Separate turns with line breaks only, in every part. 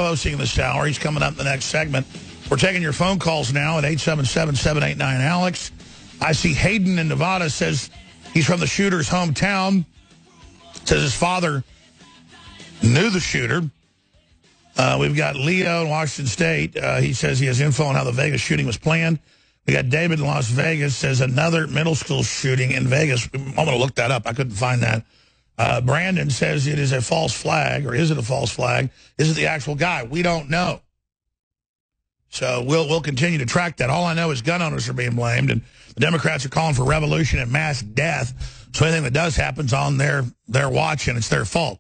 hosting this hour. He's coming up in the next segment. We're taking your phone calls now at 877-789-ALEX. I see Hayden in Nevada says he's from the shooter's hometown. Says his father knew the shooter. We've got Leo in Washington State. He says he has info on how the Vegas shooting was planned. We got David in Las Vegas, says another middle school shooting in Vegas. I'm going to look that up. I couldn't find that. Brandon says it is a false flag, or is it a false flag? Is it the actual guy? We don't know. So we'll continue to track that. All I know is gun owners are being blamed, and the Democrats are calling for revolution and mass death. So anything that does happens on their watch, and it's their fault.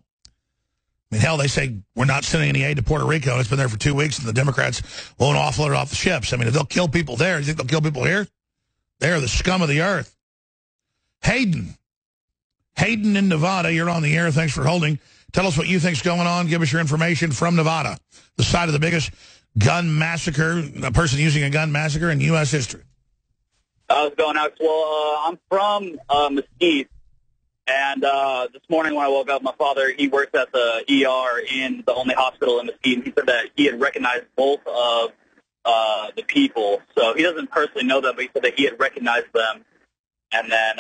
I mean, hell, they say we're not sending any aid to Puerto Rico, and it's been there for 2 weeks, and the Democrats won't offload it off the ships. I mean, if they'll kill people there, you think they'll kill people here? They're the scum of the earth. Hayden in Nevada, you're on the air. Thanks for holding. Tell us what you think's going on. Give us your information from Nevada, the site of the biggest gun massacre, a person using a gun massacre in U.S. history.
How's it going, Alex? Well, I'm from Mesquite. And this morning when I woke up, my father, he works at the ER in the only hospital in Mesquite, and he said that he had recognized both of the people. So he doesn't personally know them, but he said that he had recognized them. And then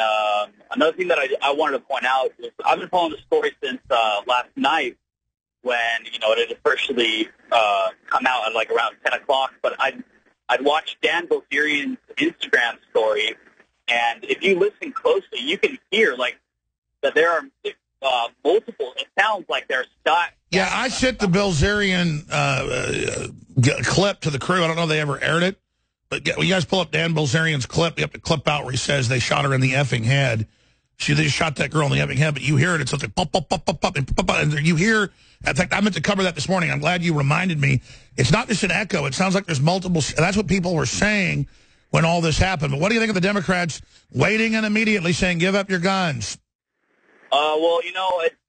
another thing that I wanted to point out is I've been following the story since last night when, it had officially come out at like around 10 o'clock. But I'd watched Dan Bilzerian's Instagram story, and if you listen closely, you can hear, like, that there are multiple. It sounds like there's stock.
Yeah, I sent the Bilzerian clip to the crew. I don't know if they ever aired it. But when you guys pull up Dan Bilzerian's clip, you have to clip out where he says they shot her in the effing head. They shot that girl in the effing head, but you hear it. It's like pop, pop, pop, pop, pop, and pop, pop, and you hear, in fact, I meant to cover that this morning. I'm glad you reminded me. It's not just an echo. It sounds like there's multiple. That's what people were saying when all this happened. But what do you think of the Democrats waiting and immediately saying, give up your guns?
Well,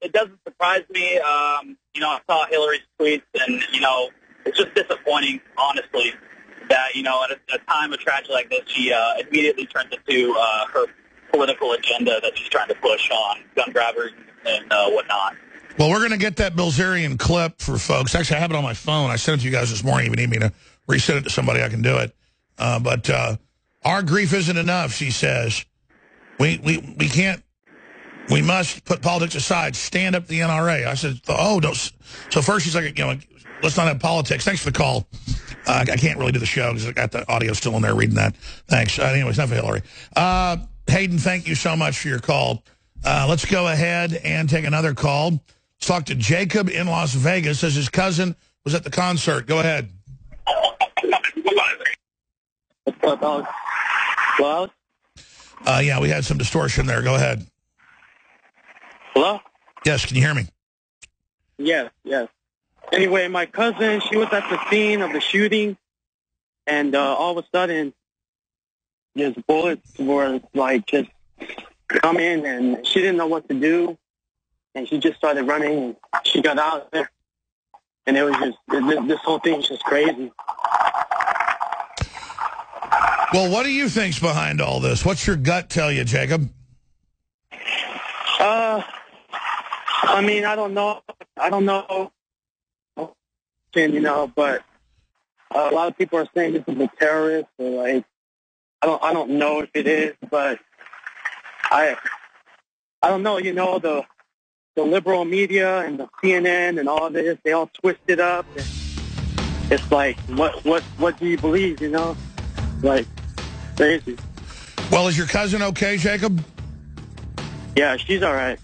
it doesn't surprise me. I saw Hillary's tweets, and, it's just disappointing, honestly, that, at a time of tragedy like this, she immediately turns into her political agenda that she's trying to push on gun grabbers and whatnot.
Well, we're going to get that Bilzerian clip for folks. Actually, I have it on my phone. I sent it to you guys this morning. If you need me to resend it to somebody, I can do it. But our grief isn't enough, she says. We can't. We must put politics aside, stand up to the NRA. I said, don't. So first she's like, let's not have politics. Thanks for the call. I can't really do the show because I got the audio still in there reading that. Thanks. Anyways, not for Hillary. Hayden, thank you so much for your call. Let's go ahead and take another call. Let's talk to Jacob in Las Vegas. Says his cousin was at the concert. Go ahead.
What's up, Alex? Hello?
Yeah, we had some distortion there. Go ahead.
Hello?
Yes, can you hear me?
Yes. Anyway, my cousin, she was at the scene of the shooting, and all of a sudden, just bullets were, just coming, and she didn't know what to do, and she just started running, and she got out of there, and it was just, this whole thing was just crazy.
Well, what do you think's behind all this? What's your gut tell you, Jacob?
I don't know. But a lot of people are saying this is a terrorist, or I don't know if it is, but I don't know. The liberal media and the CNN and all this, they all twist it up. It's like, what do you believe? Crazy.
Well, is your cousin okay, Jacob?
Yeah, she's all right.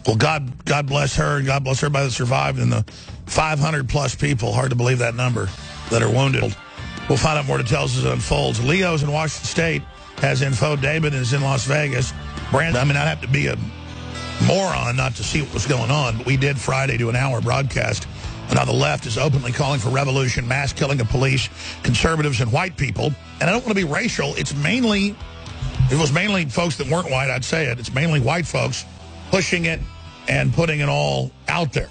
Well, God bless her, and God bless everybody that survived, and the 500-plus people, hard to believe that number, that are wounded. We'll find out more details as it unfolds. Leo's in Washington State, has info. David is in Las Vegas. Brandon, I'd have to be a moron not to see what was going on, but we did Friday do an hour broadcast. And now the left is openly calling for revolution, mass killing of police, conservatives, and white people. And I don't want to be racial. If it was mainly folks that weren't white, I'd say it. It's mainly white folks pushing it and putting it all out there.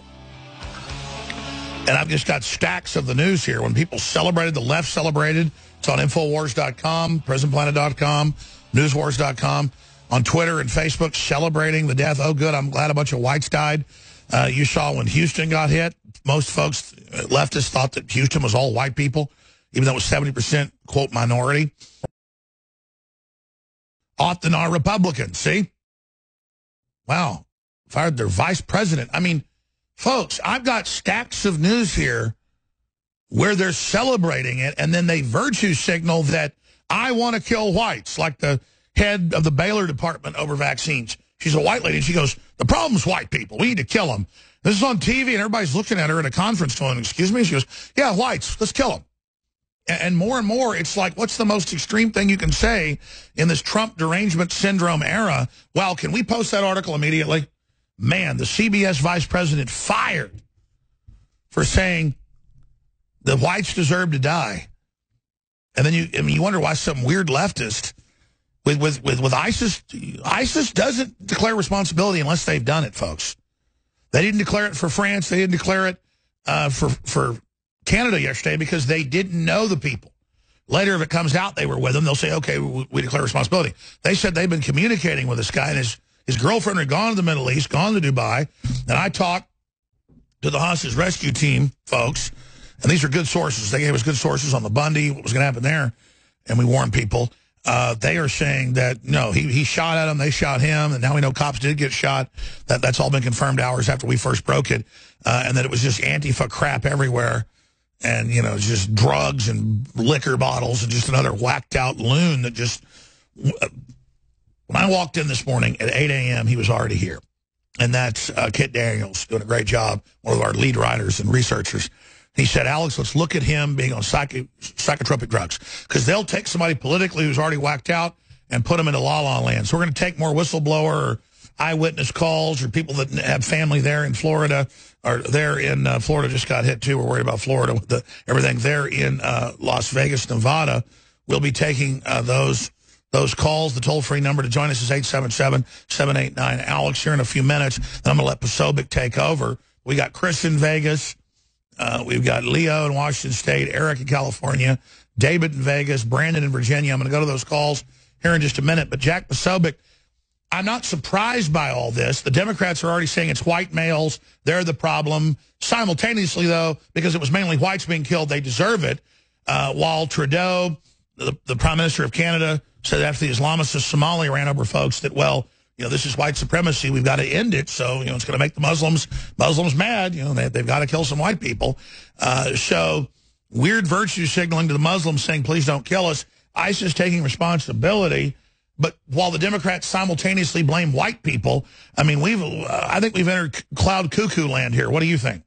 And I've just got stacks of the news here. When people celebrated, the left celebrated. It's on Infowars.com, PrisonPlanet.com, NewsWars.com, on Twitter and Facebook, celebrating the death. Oh, good, I'm glad a bunch of whites died. You saw when Houston got hit, most folks, leftists, thought that Houston was all white people, even though it was 70%, quote, minority. Ought than our Republicans, see? Wow. Fired their vice president. I mean, folks, I've got stacks of news here where they're celebrating it, and then they virtue signal that I want to kill whites, like the head of the Baylor department over vaccines. She's a white lady, and she goes, the problem's white people. We need to kill them. This is on TV, and everybody's looking at her at a conference going, excuse me? She goes, yeah, whites, let's kill them. And more, it's like, what's the most extreme thing you can say in this Trump derangement syndrome era? Wow, can we post that article immediately? Man, the CBS vice president fired for saying the whites deserve to die. And then you wonder why some weird leftist with ISIS doesn't declare responsibility unless they've done it, folks. They didn't declare it for France. They didn't declare it for Canada yesterday because they didn't know the people. Later, if it comes out they were with them, they'll say, okay, we declare responsibility. They said they've been communicating with this guy, and his girlfriend had gone to the Middle East, gone to Dubai, and I talked to the hostage rescue team, folks, and these are good sources. They gave us good sources on the Bundy, what was going to happen there, and we warned people. They are saying that, no, he shot at them, they shot him, and now we know cops did get shot. That's all been confirmed hours after we first broke it, and that it was just Antifa crap everywhere. And, you know, just drugs and liquor bottles and just another whacked out loon that just... When I walked in this morning at 8 a.m., he was already here. And that's Kit Daniels doing a great job, one of our lead writers and researchers. He said, Alex, let's look at him being on psychotropic drugs. Because they'll take somebody politically who's already whacked out and put them into la-la land. So we're going to take more whistleblower or eyewitness calls or people that have family there in Florida or there in Florida just got hit too. We're worried about Florida with everything there in Las Vegas, Nevada. We'll be taking those calls. The toll-free number to join us is 877-789-ALEX here in a few minutes. Then I'm going to let Posobiec take over. We got Chris in Vegas. We've got Leo in Washington State, Eric in California, David in Vegas, Brandon in Virginia. I'm going to go to those calls here in just a minute. But Jack Posobiec, I'm not surprised by all this. The Democrats are already saying it's white males. They're the problem. Simultaneously, though, because it was mainly whites being killed, they deserve it. While Trudeau, the Prime Minister of Canada, said after the Islamicist Somali ran over folks that, well, you know, this is white supremacy. We've got to end it. So, you know, it's going to make the Muslims mad. You know, they've got to kill some white people. So weird virtue signaling to the Muslims saying, please don't kill us. ISIS taking responsibility. But while the Democrats simultaneously blame white people, I mean, I think we've entered cloud cuckoo land here. What do you think?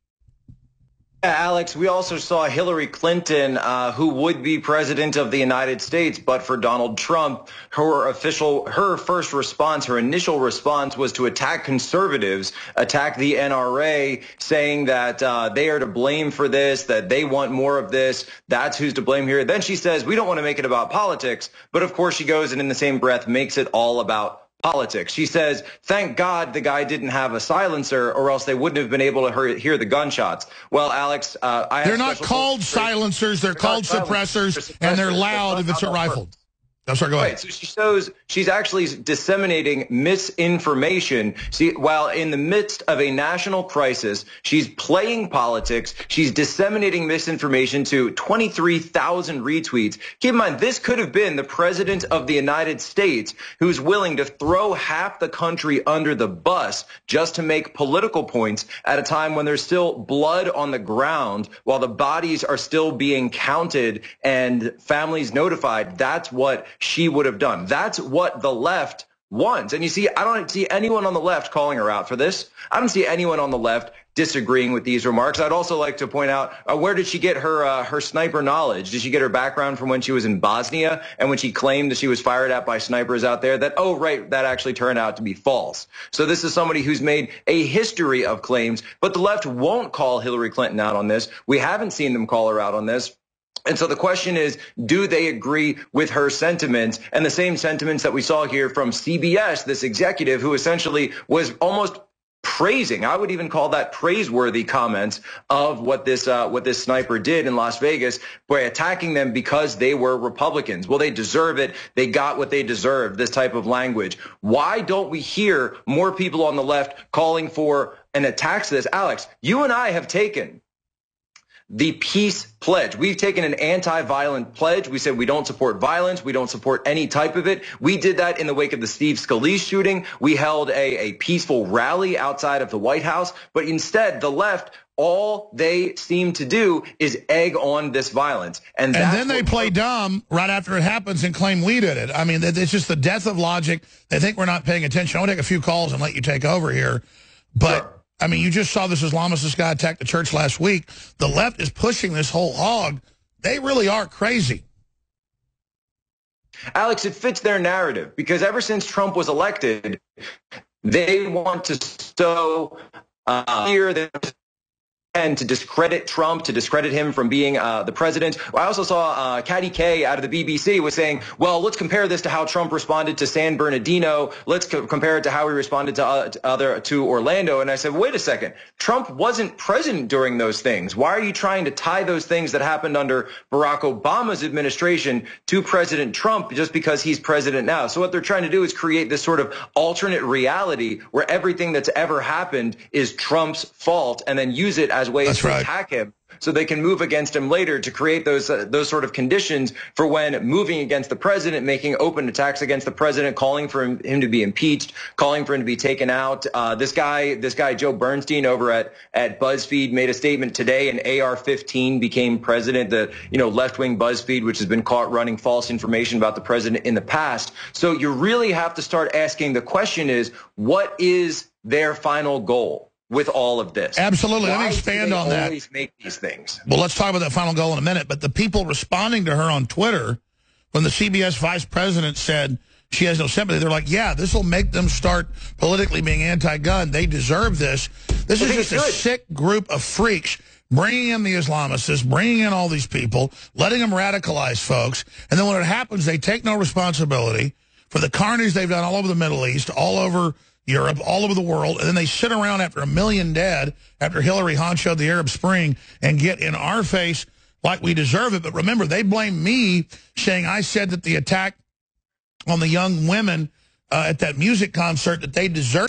Yeah, Alex, we also saw Hillary Clinton, who would be president of the United States, but for Donald Trump, her first response, her initial response was to attack conservatives, attack the NRA, saying that they are to blame for this, that they want more of this, that's who's to blame here. Then she says, we don't want to make it about politics, but of course she goes and in the same breath makes it all about politics. She says, thank God the guy didn't have a silencer or else they wouldn't have been able to hear the gunshots. Well, Alex,
they're not called silencers. They're called suppressors, and they're loud if it's a rifle. I'm sorry, go ahead.
Right, so she shows she's actually disseminating misinformation. See, while in the midst of a national crisis, she's playing politics. She's disseminating misinformation to 23,000 retweets. Keep in mind, this could have been the president of the United States who's willing to throw half the country under the bus just to make political points at a time when there's still blood on the ground, while the bodies are still being counted and families notified. That's what she would have done. That's what the left wants. And you see, I don't see anyone on the left calling her out for this. I don't see anyone on the left disagreeing with these remarks. I'd also like to point out, where did she get her sniper knowledge? Did she get her background from when she was in Bosnia and when she claimed that she was fired at by snipers out there? That, oh, right, that actually turned out to be false. So this is somebody who's made a history of claims, but the left won't call Hillary Clinton out on this. We haven't seen them call her out on this. And so the question is, do they agree with her sentiments and the same sentiments that we saw here from CBS, this executive who essentially was almost praising. I would even call that praiseworthy comments of what this sniper did in Las Vegas by attacking them because they were Republicans. Well, they deserve it. They got what they deserved, this type of language. Why don't we hear more people on the left calling for an attack to this? Alex, you and I have taken the peace pledge. We've taken an anti-violent pledge. We said we don't support violence. We don't support any type of it. We did that in the wake of the Steve Scalise shooting. We held a peaceful rally outside of the White House. But instead, the left, all they seem to do is egg on this violence. And
then they play dumb right after it happens and claim we did it. I mean, it's just the death of logic. They think we're not paying attention. I want to take a few calls and let you take over here. But sure. I mean, you just saw this Islamist, this guy attacked the church last week. The left is pushing this whole hog. They really are crazy.
Alex, it fits their narrative because ever since Trump was elected, they want to sow fear and to discredit Trump, to discredit him from being the president. I also saw Katty Kay out of the BBC was saying, well, let's compare this to how Trump responded to San Bernardino. Let's compare it to how he responded to Orlando. And I said, wait a second. Trump wasn't president during those things. Why are you trying to tie those things that happened under Barack Obama's administration to President Trump just because he's president now? So what they're trying to do is create this sort of alternate reality where everything that's ever happened is Trump's fault and then use it as ways to attack him so they can move against him later to create those sort of conditions for when moving against the president, making open attacks against the president, calling for him to be impeached, calling for him to be taken out. This guy, Joe Bernstein over at BuzzFeed made a statement today, and AR-15 became president, the left-wing BuzzFeed, which has been caught running false information about the president in the past. So you really have to start asking the question is, what is their final goal with all of this?
Absolutely. Let me expand on that.
Always make these things.
Well, let's talk about that final goal in a minute. But the people responding to her on Twitter, when the CBS vice president said she has no sympathy, they're like, yeah, this will make them start politically being anti-gun. They deserve this. This is just a sick group of freaks bringing in the Islamists, bringing in all these people, letting them radicalize folks. And then when it happens, they take no responsibility for the carnage they've done all over the Middle East, all over Europe, all over the world, and then they sit around after 1 million dead, after Hillary honchoed the Arab Spring, and get in our face like we deserve it. But remember, they blame me, saying I said that the attack on the young women at that music concert, that they deserve.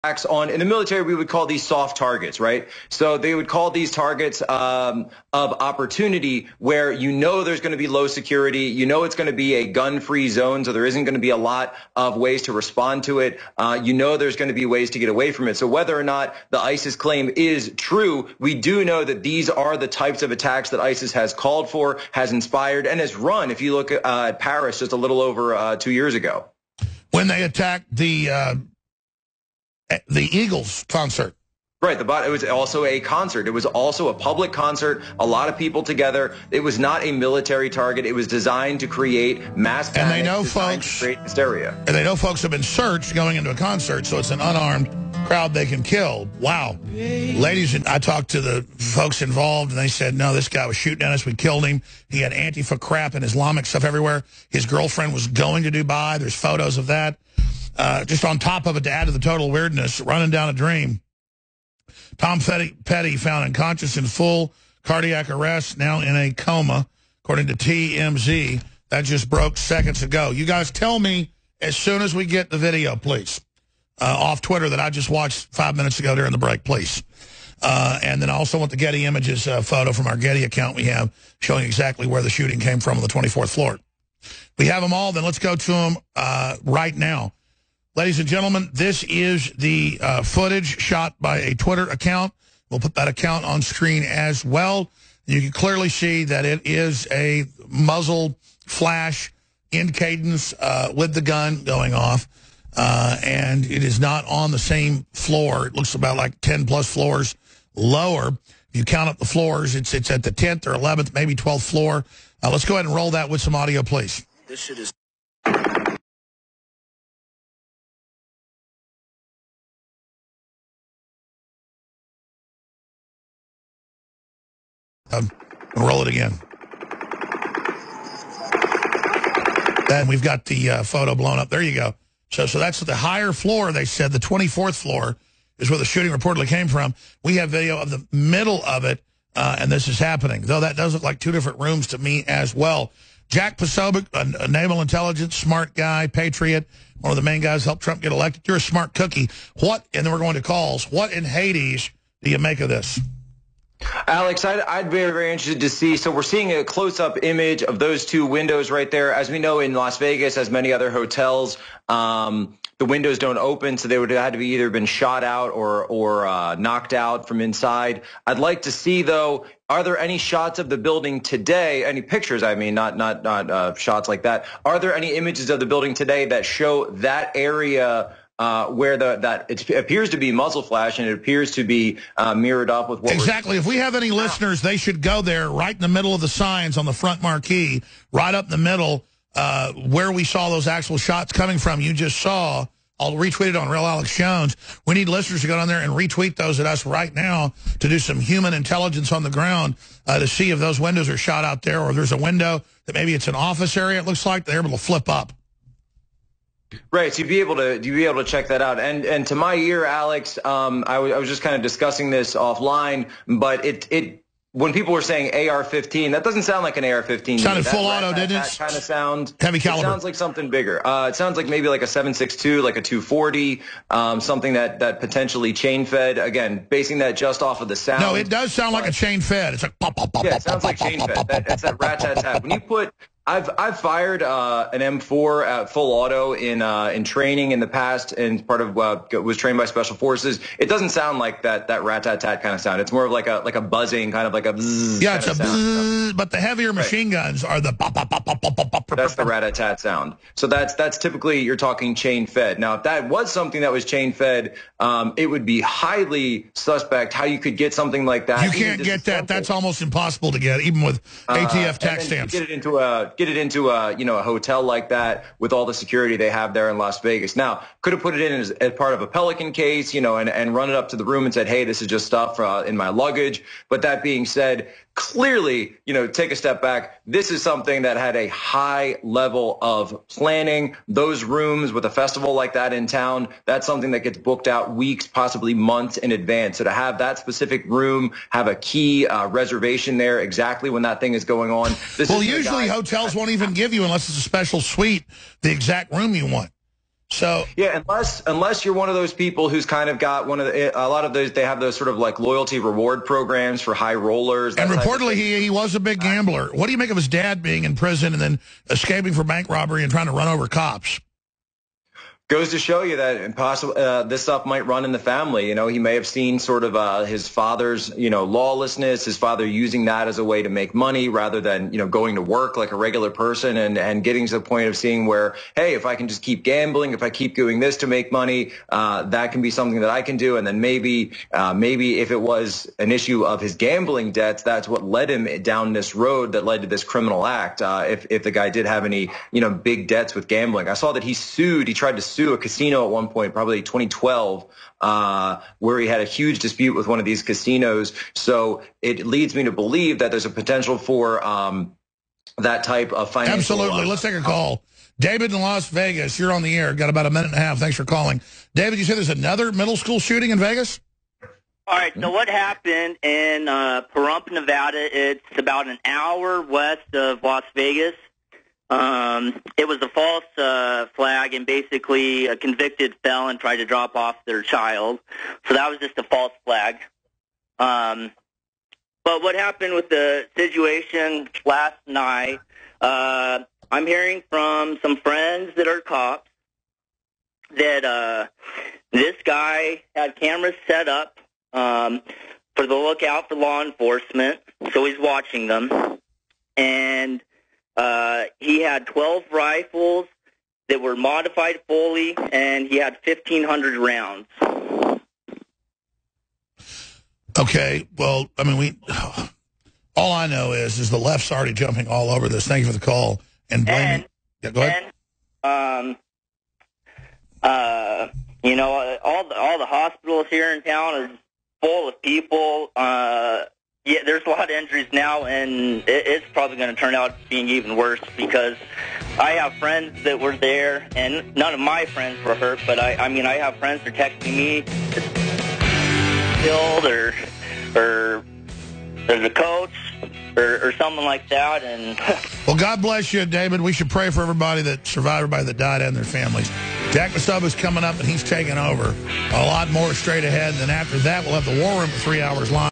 In the military, we would call these soft targets, right? So they would call these targets of opportunity where there's going to be low security, it's going to be a gun-free zone, so there isn't going to be a lot of ways to respond to it. There's going to be ways to get away from it. So whether or not the ISIS claim is true, we do know that these are the types of attacks that ISIS has called for, has inspired, and has run. If you look at Paris just a little over 2 years ago.
When they attacked the Eagles concert.
Right. It was also a concert. It was also a public concert, a lot of people together. It was not a military target. It was designed to create mass panic.
And they know folks,
create hysteria.
And they know folks have been searched going into a concert, so it's an unarmed crowd they can kill. Wow. Ladies, I talked to the folks involved, and they said, no, this guy was shooting at us. We killed him. He had Antifa crap and Islamic stuff everywhere. His girlfriend was going to Dubai. There's photos of that. Just on top of it, to add to the total weirdness, running down a dream. Tom Petty found unconscious in full cardiac arrest, now in a coma, according to TMZ. That just broke seconds ago. You guys tell me as soon as we get the video, please, off Twitter that I just watched 5 minutes ago during the break, please. And then I also want the Getty Images photo from our Getty account we have showing exactly where the shooting came from on the 24th floor. We have them all. Then let's go to them right now. Ladies and gentlemen, this is the footage shot by a Twitter account. We'll put that account on screen as well. You can clearly see that it is a muzzle flash in cadence with the gun going off. And it is not on the same floor. It looks about like 10-plus floors lower. If you count up the floors, it's at the 10th or 11th, maybe 12th floor. Let's go ahead and roll that with some audio, please.
This shit is...
Roll it again. Then we've got the photo blown up. There you go. So that's the higher floor, they said. The 24th floor is where the shooting reportedly came from. We have video of the middle of it, and this is happening. Though that does look like two different rooms to me as well. Jack Posobiec, a naval intelligence, smart guy, patriot, one of the main guys helped Trump get elected. You're a smart cookie. What, and then we're going to calls, what in Hades do you make of this?
Alex, I'd be very, very interested to see. So we're seeing a close-up image of those two windows right there. As we know, in Las Vegas, as many other hotels, the windows don't open, so they would have had to be either been shot out or knocked out from inside. I'd like to see, though, are there any shots of the building today? Any pictures? I mean, not shots like that. Are there any images of the building today that show that area? Where it appears to be muzzle flash and it appears to be mirrored up with what
exactly. If we have any listeners, they should go there right in the middle of the signs on the front marquee, right up in the middle where we saw those actual shots coming from. You just saw. I'll retweet it on Real Alex Jones. We need listeners to go down there and retweet those at us right now to do some human intelligence on the ground to see if those windows are shot out there, or there's a window that maybe it's an office area. It looks like they're able to flip up.
Right, so you'd be able to check that out. And to my ear, Alex, I was just kind of discussing this offline, but it when people were saying AR-15, that doesn't sound like an AR-15.
Sounded full auto, didn't it?
That kind of sound.
Heavy caliber.
It sounds like something bigger. It sounds like maybe like a 7.62, like a 240, something that potentially chain fed. Again, basing that just off of the sound.
No, it does sound like a chain fed. It's like pop, pop, pop,
yeah,
pop,
it sounds
pop,
like
pop,
chain
pop,
fed.
pop, pop,
That's that rat-tat-tat. When you put I've fired an M4 at full auto in training in the past, and part of was trained by Special Forces. It doesn't sound like that rat-tat-tat kind of sound. It's more of like a buzzing, kind of like a bzzz.
Yeah, it's a bzzz, but the heavier machine guns are the pop, pop, pop, pop, pop, pop, pop.
That's the rat-tat-tat sound. So that's typically you're talking chain fed. Now, if that was something that was chain fed, it would be highly suspect how you could get something like that.
You can't get that. That's almost impossible to get, even with ATF tax stamps.
Get it into a hotel like that with all the security they have there in Las Vegas. Now, could have put it in as part of a Pelican case, and run it up to the room and said, hey, this is just stuff in my luggage. But that being said, clearly, take a step back. This is something that had a high level of planning. Those rooms with a festival like that in town, that's something that gets booked out weeks, possibly months in advance. So to have that specific room, have a key reservation there exactly when that thing is going on.
Well, usually hotels won't even give you, unless it's a special suite, the exact room you want. So
yeah, unless you're one of those people who's kind of got a lot of those, they have those sort of like loyalty reward programs for high rollers.
And reportedly he was a big gambler. What do you make of his dad being in prison and then escaping for bank robbery and trying to run over cops?
Goes to show you that this stuff might run in the family. He may have seen sort of his father's, lawlessness, his father using that as a way to make money rather than, going to work like a regular person and getting to the point of seeing where, hey, if I can just keep gambling, if I keep doing this to make money, that can be something that I can do. And then maybe if it was an issue of his gambling debts, that's what led him down this road that led to this criminal act. If the guy did have any, big debts with gambling. I saw that he tried to sue a casino at one point, probably 2012, where he had a huge dispute with one of these casinos. So it leads me to believe that there's a potential for that type of financial.
Absolutely. Let's take a call. David in Las Vegas, you're on the air. Got about a minute and a half. Thanks for calling. David, you said there's another middle school shooting in Vegas?
All right, so what happened in Pahrump, Nevada, it's about an hour west of Las Vegas. It was a false flag, and basically a convicted felon tried to drop off their child. So that was just a false flag. But what happened with the situation last night, I'm hearing from some friends that are cops that this guy had cameras set up for the lookout for law enforcement, so he's watching them. And he had 12 rifles that were modified fully, and he had 1,500 rounds.
Okay, well, I mean, all I know is the left's already jumping all over this. Thank you for the call. And blaming. Yeah, go ahead.
And, all the hospitals here in town are full of people. Yeah, there's a lot of injuries now, and it's probably going to turn out being even worse because I have friends that were there, and none of my friends were hurt, but I mean, I have friends that are texting me killed or the coach or something like that. And
well, God bless you, David. We should pray for everybody that survived, everybody that died, and their families. Jack Masoba's coming up, and he's taking over. A lot more straight ahead. And then after that, we'll have the War Room for 3 hours live.